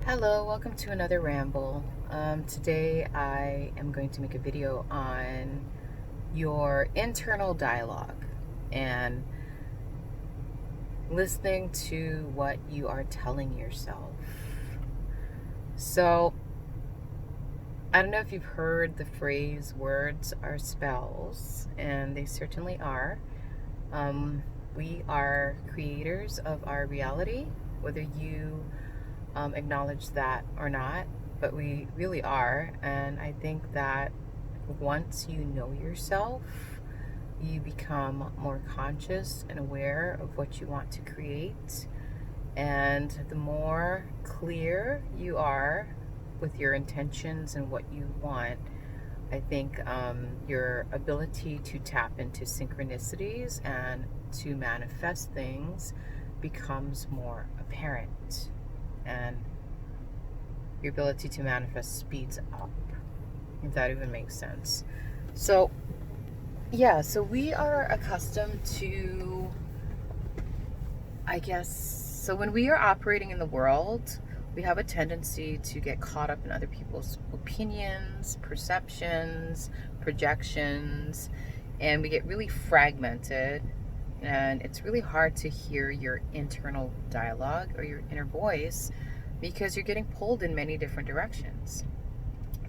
Hello, welcome to another ramble. Today I am going to make a video on your internal dialogue and listening to what you are telling yourself. So, I don't know if you've heard the phrase words are spells, and they certainly are. Um, we are creators of our reality, whether you acknowledge that or not, but we really are. And I think that once you know yourself, you become more conscious and aware of what you want to create. And the more clear you are with your intentions and what you want, I think your ability to tap into synchronicities and to manifest things becomes more apparent. And your ability to manifest speeds up, if that even makes sense. So, yeah, so we are accustomed to, I guess, so when we are operating in the world, we have a tendency to get caught up in other people's opinions, perceptions, projections, and we get really fragmented. And it's really hard to hear your internal dialogue or your inner voice because you're getting pulled in many different directions.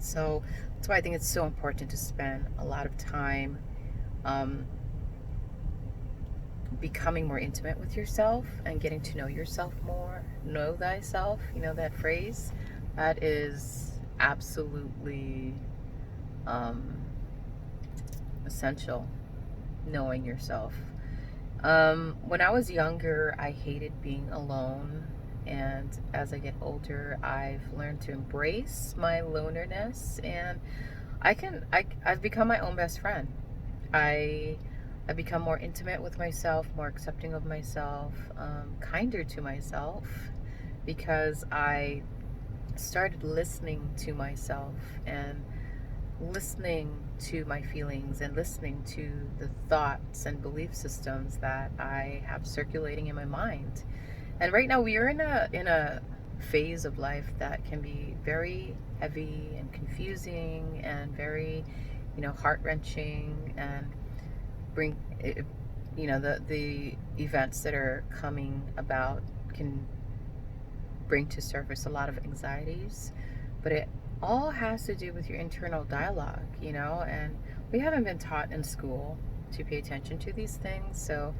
So that's why I think it's so important to spend a lot of time um, becoming more intimate with yourself and getting to know yourself more. Know thyself, you know that phrase? That is absolutely um, essential, knowing yourself. When I was younger, I hated being alone. And as I get older, I've learned to embrace my loneliness, and I've become my own best friend. I I've become more intimate with myself, more accepting of myself, kinder to myself, because I started listening to myself and listening to my feelings and listening to the thoughts and belief systems that I have circulating in my mind. And right now we are in a phase of life that can be very heavy and confusing and very, heart-wrenching, and bring the events that are coming about can bring to surface a lot of anxieties, but it all has to do with your internal dialogue, and we haven't been taught in school to pay attention to these things. So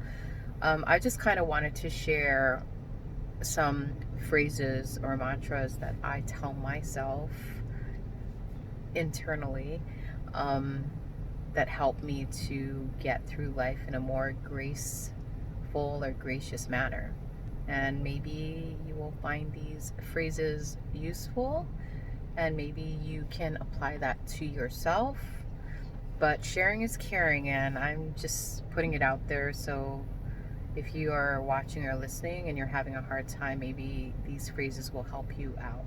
I just kind of wanted to share some phrases or mantras that I tell myself internally, um, that help me to get through life in a more graceful or gracious manner. And maybe you will find these phrases useful, and maybe you can apply that to yourself. But sharing is caring, and I'm just putting it out there. So if you are watching or listening and you're having a hard time, maybe these phrases will help you out.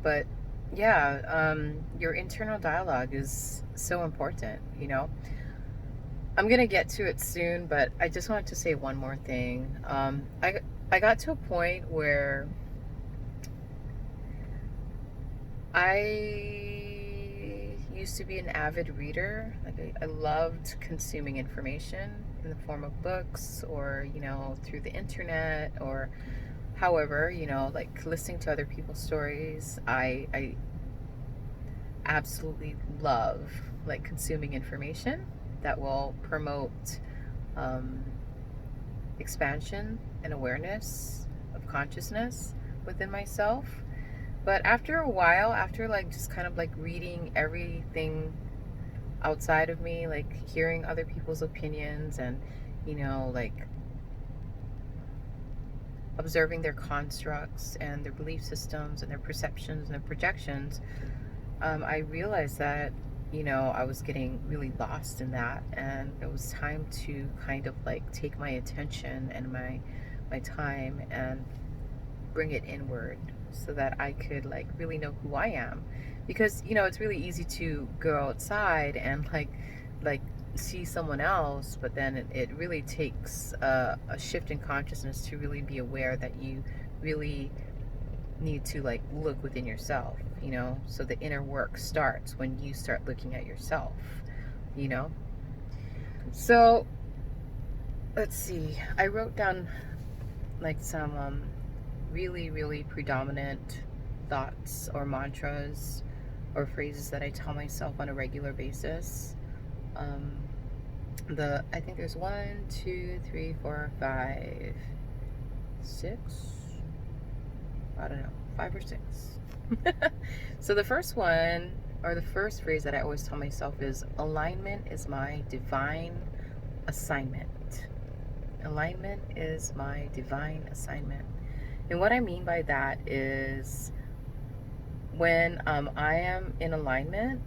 But yeah, your internal dialogue is so important, I'm gonna get to it soon, but I just wanted to say one more thing. I got to a point where I used to be an avid reader. Like I loved consuming information in the form of books, or through the internet, or however, like listening to other people's stories. I absolutely love like consuming information that will promote um, expansion and awareness of consciousness within myself. But after a while, after like just kind of like reading everything outside of me, like hearing other people's opinions, and like observing their constructs and their belief systems and their perceptions and their projections, I realized that I was getting really lost in that, and it was time to kind of like take my attention and my time and bring it inward, so that I could like really know who I am. Because it's really easy to go outside and like see someone else, but then it really takes a shift in consciousness to really be aware that you really need to like look within yourself, you know? So the inner work starts when you start looking at yourself, you know? So let's see. I wrote down like some really, really predominant thoughts or mantras or phrases that I tell myself on a regular basis. Um, I think there's 6. I don't know, 5 or 6. So the first one, or the first phrase that I always tell myself is, alignment is my divine assignment. Alignment is my divine assignment. And what I mean by that is when I am in alignment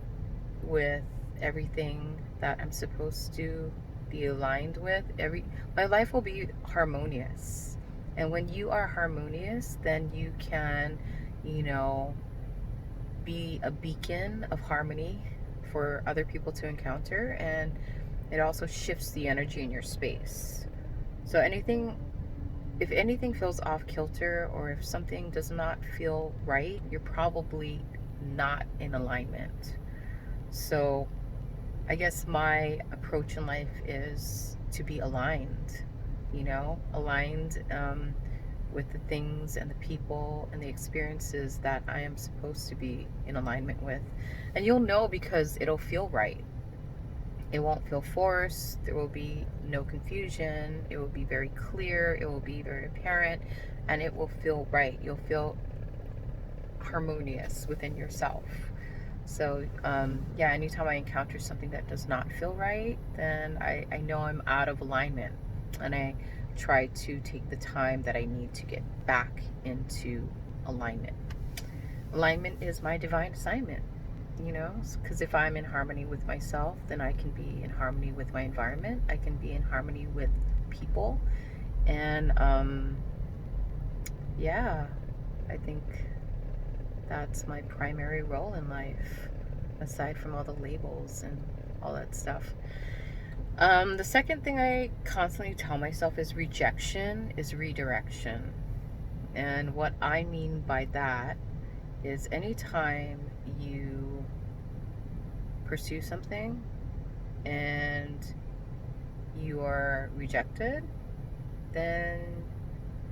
with everything that I'm supposed to be aligned with, my life will be harmonious. And when you are harmonious, then you can, you know, be a beacon of harmony for other people to encounter, and it also shifts the energy in your space. So if anything feels off kilter, or if something does not feel right, you're probably not in alignment. So I guess my approach in life is to be aligned, you know, aligned with the things and the people and the experiences that I am supposed to be in alignment with. And you'll know because it'll feel right. It won't feel forced. There will be no confusion. It will be very clear. It will be very apparent, and it will feel right. You'll feel harmonious within yourself. So, yeah, anytime I encounter something that does not feel right, then I know I'm out of alignment. And I try to take the time that I need to get back into alignment. Alignment is my divine assignment, you know, because if I'm in harmony with myself, then I can be in harmony with my environment. I can be in harmony with people. And, yeah, I think that's my primary role in life, aside from all the labels and all that stuff. The second thing I constantly tell myself is rejection is redirection. And what I mean by that is anytime you pursue something and you are rejected, then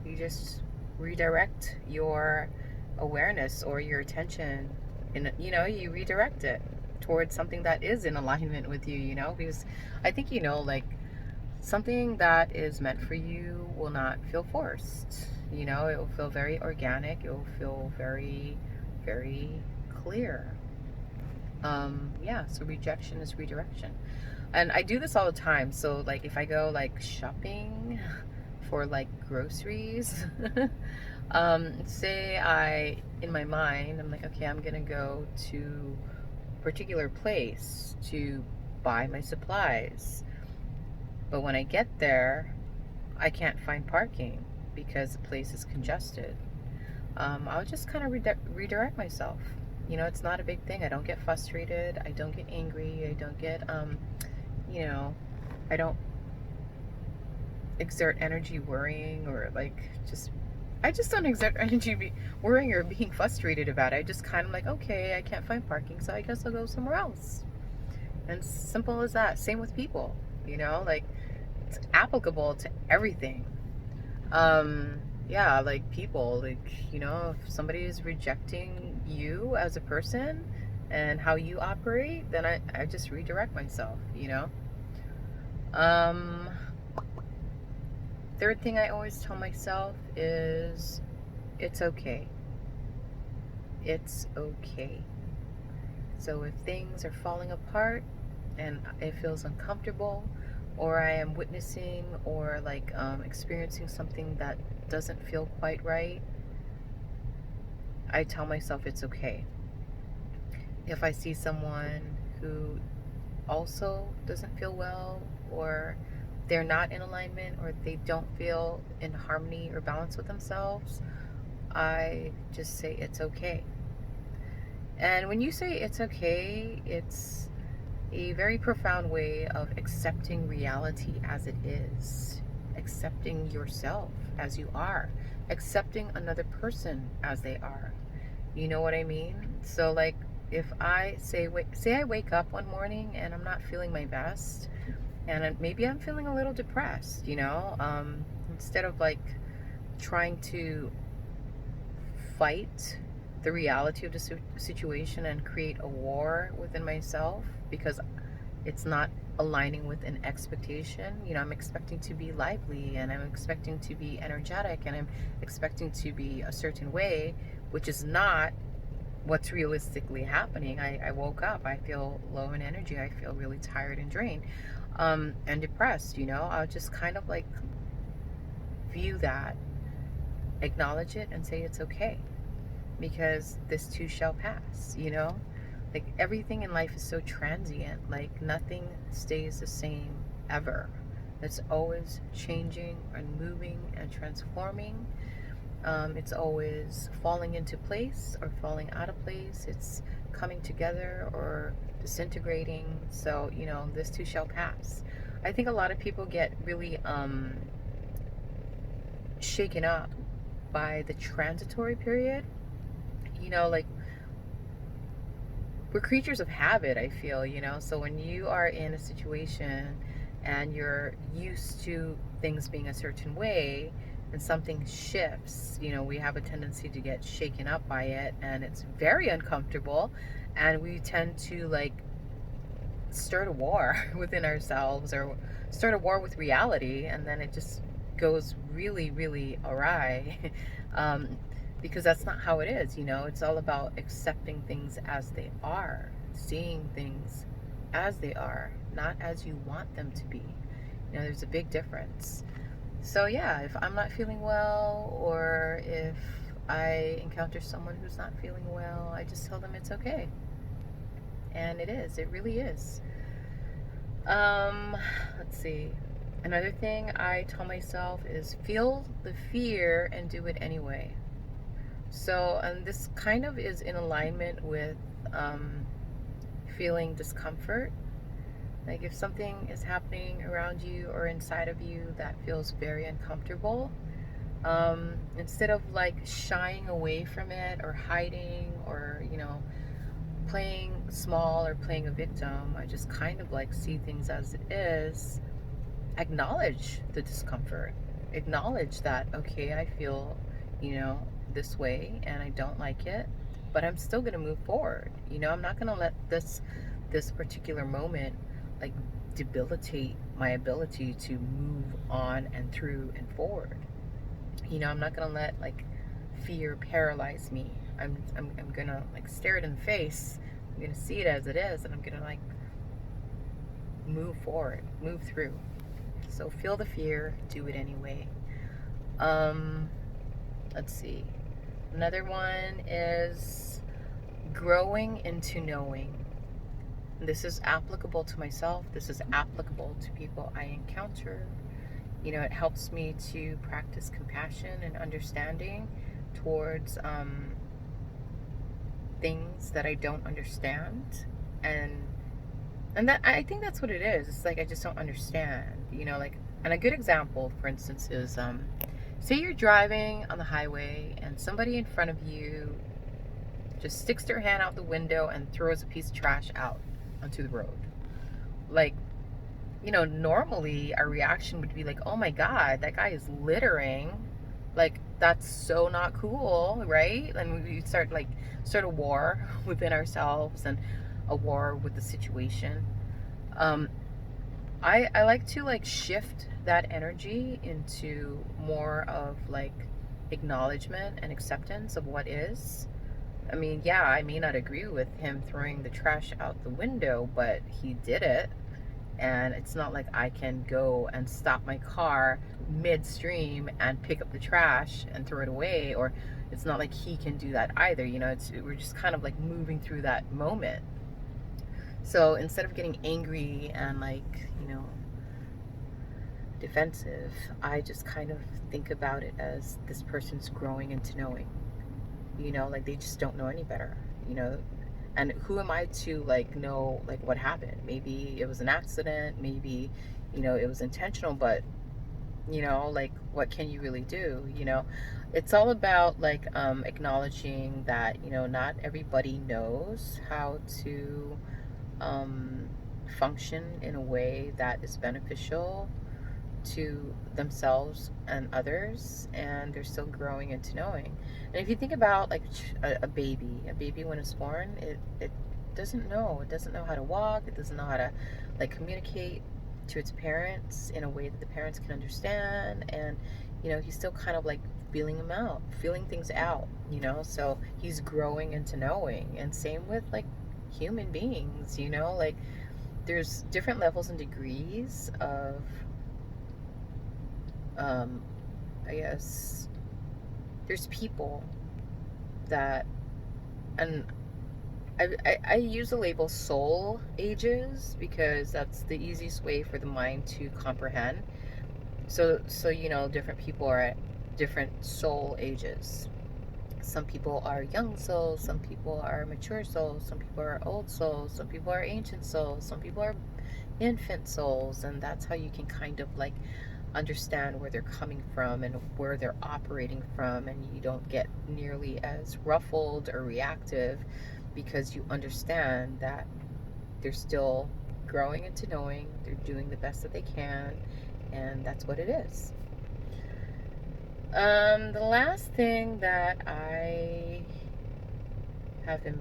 you just redirect your awareness or your attention, and you redirect it towards something that is in alignment with you, because I think like something that is meant for you will not feel forced. It will feel very organic. It will feel very, very clear. Yeah, so rejection is redirection. And I do this all the time. So like if I go like shopping for like groceries, say in my mind, I'm like, okay, I'm gonna go to a particular place to buy my supplies. But when I get there, I can't find parking because the place is congested. I'll just kind of redirect myself. It's not a big thing. I don't get frustrated. I don't get angry. I don't get, I don't exert energy worrying or I just don't exert energy worrying or being frustrated about it. I just kind of like, okay, I can't find parking, so I guess I'll go somewhere else. And simple as that. Same with people, it's applicable to everything. Yeah, like people, if somebody is rejecting you as a person and how you operate, then I just redirect myself. Um, Third thing I always tell myself is it's okay. It's okay. So if things are falling apart and it feels uncomfortable, or I am witnessing or experiencing something that doesn't feel quite right, I tell myself it's okay. If I see someone who also doesn't feel well, or they're not in alignment, or they don't feel in harmony or balance with themselves, I just say it's okay. And when you say it's okay, it's a very profound way of accepting reality as it is, accepting yourself as you are, accepting another person as they are. You know what I mean? So like if I say I wake up one morning and I'm not feeling my best, and maybe I'm feeling a little depressed, instead of like trying to fight the reality of the situation and create a war within myself because it's not aligning with an expectation. I'm expecting to be lively, and I'm expecting to be energetic, and I'm expecting to be a certain way, which is not what's realistically happening. I woke up, I feel low in energy, I feel really tired and drained, and depressed. I'll just kind of like view that, acknowledge it, and say it's okay because this too shall pass. Like everything in life is so transient, like nothing stays the same ever. It's always changing and moving and transforming. It's always falling into place or falling out of place. It's coming together or disintegrating. So, this too shall pass. I think a lot of people get really shaken up by the transitory period. Like we're creatures of habit, I feel. So when you are in a situation and you're used to things being a certain way and something shifts, we have a tendency to get shaken up by it, and it's very uncomfortable, and we tend to like start a war within ourselves or start a war with reality, and then it just goes really, really awry. um, because that's not how it is. It's all about accepting things as they are, seeing things as they are, not as you want them to be. There's a big difference. So yeah, if I'm not feeling well, or if I encounter someone who's not feeling well, I just tell them it's okay. And it really is. Let's see. Another thing I tell myself is feel the fear and do it anyway. So, and this kind of is in alignment with feeling discomfort. Like if something is happening around you or inside of you that feels very uncomfortable, instead of like shying away from it or hiding or, playing small or playing a victim, I just kind of like see things as it is, acknowledge the discomfort, acknowledge that, okay, I feel, this way and I don't like it, but I'm still going to move forward. I'm not going to let this particular moment like debilitate my ability to move on and through and forward. I'm not going to let like fear paralyze me. I'm going to like stare it in the face. I'm going to see it as it is, and I'm going to like move forward, move through. So feel the fear, do it anyway. Let's see. Another one is growing into knowing. This is applicable to myself. This is applicable to people I encounter. It helps me to practice compassion and understanding towards things that I don't understand. And that, I think that's what it is. It's like I just don't understand, like, and a good example, for instance, is say you're driving on the highway and somebody in front of you just sticks their hand out the window and throws a piece of trash out onto the road. Like, normally our reaction would be like, oh my God, that guy is littering. Like, that's so not cool, right? And we start a war within ourselves and a war with the situation. I like to like shift that energy into more of like acknowledgement and acceptance of what is. I mean, yeah, I may not agree with him throwing the trash out the window, but he did it. And it's not like I can go and stop my car midstream and pick up the trash and throw it away, or it's not like he can do that either. We're just kind of like moving through that moment. So instead of getting angry and like, defensive, I just kind of think about it as this person's growing into knowing. Like they just don't know any better. And who am I to like know like what happened? Maybe it was an accident, maybe it was intentional, but You know, like, what can you really do? You know, it's all about like acknowledging that, you know, not everybody knows how to um, function in a way that is beneficial to themselves and others, and they're still growing into knowing. And if you think about like a baby when it's born, it doesn't know how to walk, it doesn't know how to like communicate to its parents in a way that the parents can understand. And you know, he's still kind of like feeling things out, you know. So he's growing into knowing. And same with like human beings, you know, like there's different levels and degrees of um, I guess there's people that, and I use the label soul ages because that's the easiest way for the mind to comprehend. So you know, different people are at different soul ages. Some people are young souls, some people are mature souls, some people are old souls, some people are ancient souls, some people are infant souls. And that's how you can kind of like understand where they're coming from and where they're operating from, and you don't get nearly as ruffled or reactive because you understand that they're still growing into knowing, they're doing the best that they can, and that's what it is. The last thing that I have been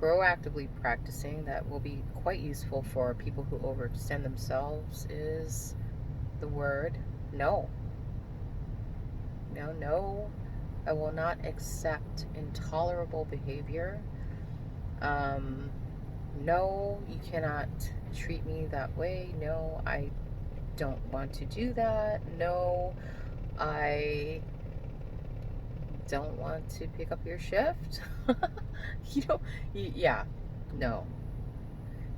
proactively practicing that will be quite useful for people who overextend themselves is the word no. No, no, I will not accept intolerable behavior. Um, no, you cannot treat me that way. No, I don't want to do that. No, I don't want to pick up your shift. You know, yeah, no.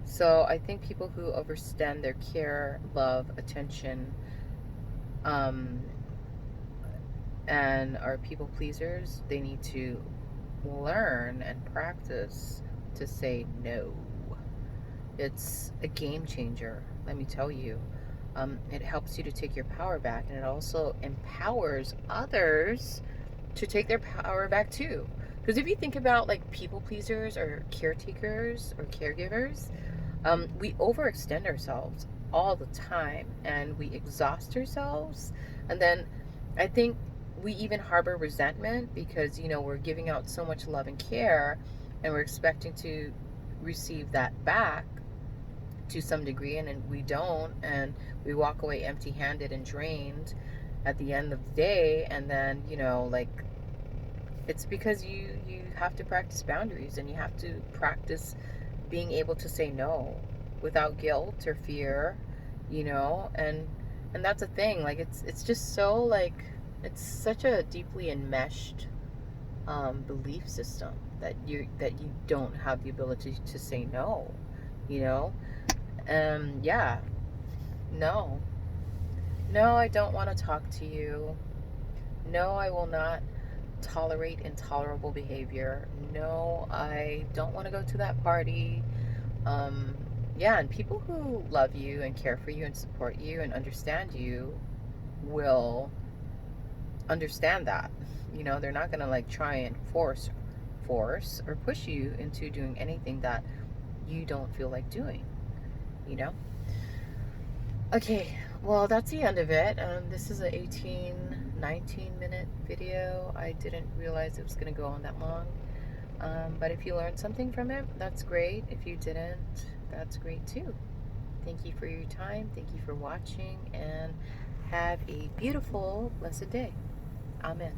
So I think people who overextend their care, love, attention, um, and are people pleasers, they need to learn and practice to say no. It's a game changer, let me tell you. It helps you to take your power back, and it also empowers others to take their power back too. Because if you think about like people pleasers or caretakers or caregivers, we overextend ourselves all the time and we exhaust ourselves. And then I think we even harbor resentment because, you know, we're giving out so much love and care and we're expecting to receive that back to some degree, and we don't. And we walk away empty handed and drained at the end of the day. And then, you know, like it's because you have to practice boundaries and you have to practice being able to say no without guilt or fear, you know. And that's a thing, like it's just so like it's such a deeply enmeshed belief system that you don't have the ability to say no, you know. Yeah, no, no, I don't want to talk to you. No, I will not tolerate intolerable behavior. No, I don't want to go to that party. Um, yeah, and people who love you and care for you and support you and understand you will understand that. You know, they're not going to like try and force or push you into doing anything that you don't feel like doing, you know? Okay, well, that's the end of it. This is a 19 minute video. I didn't realize it was going to go on that long. But if you learned something from it, that's great. If you didn't, that's great too. Thank you for your time. Thank you for watching, and have a beautiful, blessed day. Amen.